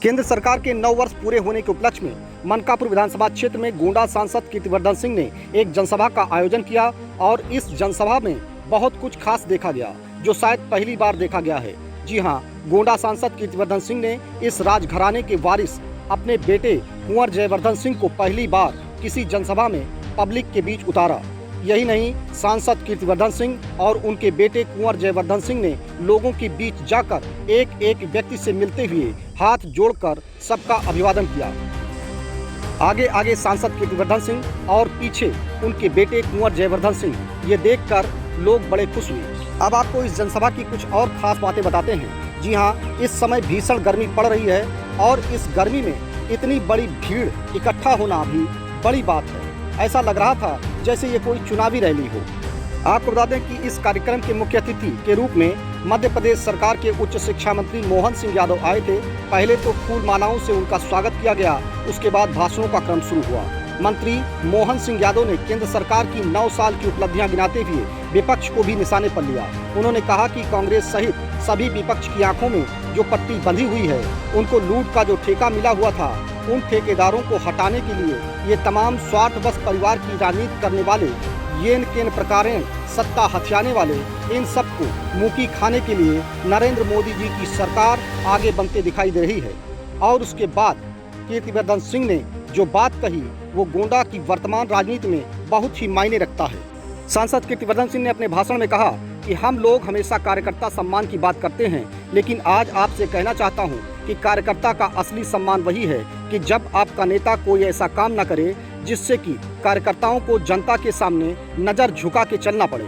केंद्र सरकार के 9 वर्ष पूरे होने के उपलक्ष्य में मनकापुर विधानसभा क्षेत्र में गोंडा सांसद कीर्तिवर्धन सिंह ने एक जनसभा का आयोजन किया और इस जनसभा में बहुत कुछ खास देखा गया जो शायद पहली बार देखा गया है। जी हां, गोंडा सांसद कीर्तिवर्धन सिंह ने इस राजघराने के वारिस अपने बेटे कुंवर जयवर्धन सिंह को पहली बार किसी जनसभा में पब्लिक के बीच उतारा। यही नहीं, सांसद कीर्तिवर्धन सिंह और उनके बेटे कुंवर जयवर्धन सिंह ने लोगों के बीच जाकर एक एक व्यक्ति से मिलते हुए हाथ जोड़कर सबका अभिवादन किया। आगे आगे सांसद कीर्तिवर्धन सिंह और पीछे उनके बेटे कुंवर जयवर्धन सिंह, ये देखकर लोग बड़े खुश हुए। अब आपको इस जनसभा की कुछ और खास बातें बताते हैं। जी हाँ, इस समय भीषण गर्मी पड़ रही है और इस गर्मी में इतनी बड़ी भीड़ इकट्ठा होना भी बड़ी बात है। ऐसा लग रहा था जैसे ये कोई चुनावी रैली हो। आपको बता दें कि इस कार्यक्रम के मुख्य अतिथि के रूप में मध्य प्रदेश सरकार के उच्च शिक्षा मंत्री मोहन सिंह यादव आए थे। पहले तो फूल मालाओं से उनका स्वागत किया गया, उसके बाद भाषणों का क्रम शुरू हुआ। मंत्री मोहन सिंह यादव ने केंद्र सरकार की 9 साल की उपलब्धियां गिनाते हुए विपक्ष को भी निशाने पर लिया। उन्होंने कहा कि कांग्रेस सहित सभी विपक्ष की आंखों में जो पट्टी बंधी हुई है, उनको लूट का जो ठेका मिला हुआ था, उन ठेकेदारों को हटाने के लिए ये तमाम स्वार्थवश परिवार की राजनीति करने वाले, येन केन प्रकारेण सत्ता हथियाने वाले, इन सबको मुंह खाने के लिए नरेंद्र मोदी जी की सरकार आगे बनते दिखाई दे रही है। और उसके बाद कीर्तिवर्धन सिंह ने जो बात कही वो गोंडा की वर्तमान राजनीति में बहुत ही मायने रखता है। सांसद कीर्तिवर्धन सिंह ने अपने भाषण में कहा कि हम लोग हमेशा कार्यकर्ता सम्मान की बात करते हैं, लेकिन आज आपसे कहना चाहता हूं कि कार्यकर्ता का असली सम्मान वही है कि जब आपका नेता कोई ऐसा काम न करे जिससे कि कार्यकर्ताओं को जनता के सामने नजर झुका के चलना पड़े।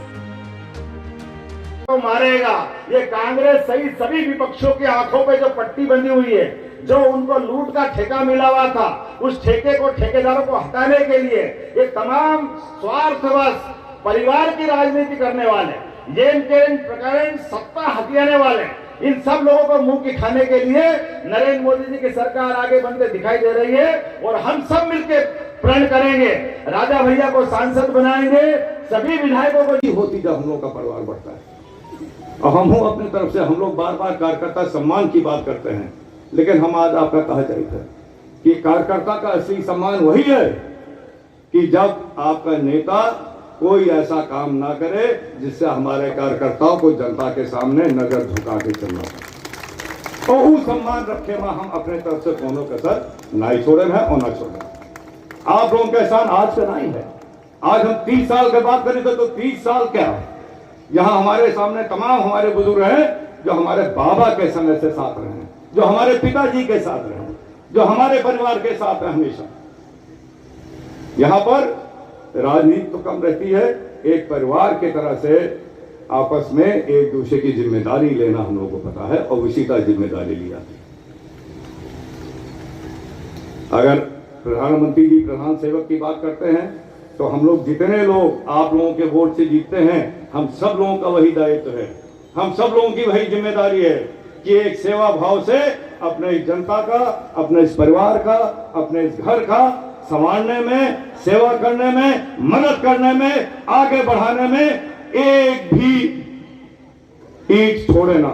तो मारेगा, ये कांग्रेस सहित सभी विपक्षों की आंखों पे जो पट्टी बंधी हुई है, जो उनको लूट का ठेका मिला हुआ था, उस ठेके को ठेकेदारों को हटाने के लिए ये तमाम स्वार्थवश परिवार की राजनीति करने वाले, येन केन प्रकारेण सत्ता हथियाने वाले, इन सब लोगों को मुंह की खाने के लिए नरेंद्र मोदी जी की सरकार आगे बनते दिखाई दे रही है। और हम सब मिलकर प्रण करेंगे, राजा भैया को सांसद बनाएंगे, सभी विधायकों को होती जब हम लोग का परिवार बढ़ता है। और हम अपनी तरफ से हम लोग बार बार कार्यकर्ता सम्मान की बात करते हैं, लेकिन हम आज आपका कहा चाहिए कि कार्यकर्ता का असली सम्मान वही है कि जब आपका नेता कोई ऐसा काम ना करे जिससे हमारे कार्यकर्ताओं को जनता के सामने नजर झुका के चलना पड़े और वो सम्मान रखे हम अपने तरफ से कोनो कसर नहीं छोड़े हैं और ना छोड़े। आप लोगों का एहसान आज का नहीं है। आज हम 30 साल के बात करें तो 30 साल क्या, यहाँ हमारे सामने तमाम हमारे बुजुर्ग हैं जो हमारे बाबा के समय से साथ रहे हैं, जो हमारे पिताजी के साथ रहे हैं, जो हमारे परिवार के साथ है हमेशा। यहाँ पर राजनीति तो कम रहती है, एक परिवार की तरह से आपस में एक दूसरे की जिम्मेदारी लेना हम लोगों को पता है और उसी का जिम्मेदारी लिया। अगर प्रधानमंत्री जी प्रधान सेवक की बात करते हैं तो हम लोग जितने लोग आप लोगों के वोट से जीतते हैं, हम सब लोगों का वही दायित्व है, हम सब लोगों की वही जिम्मेदारी है कि एक सेवा भाव से अपने इस जनता का, अपने इस परिवार का, अपने इस घर का संभालने में, सेवा करने में, मदद करने में, आगे बढ़ाने में एक भी ईंट छोड़े ना।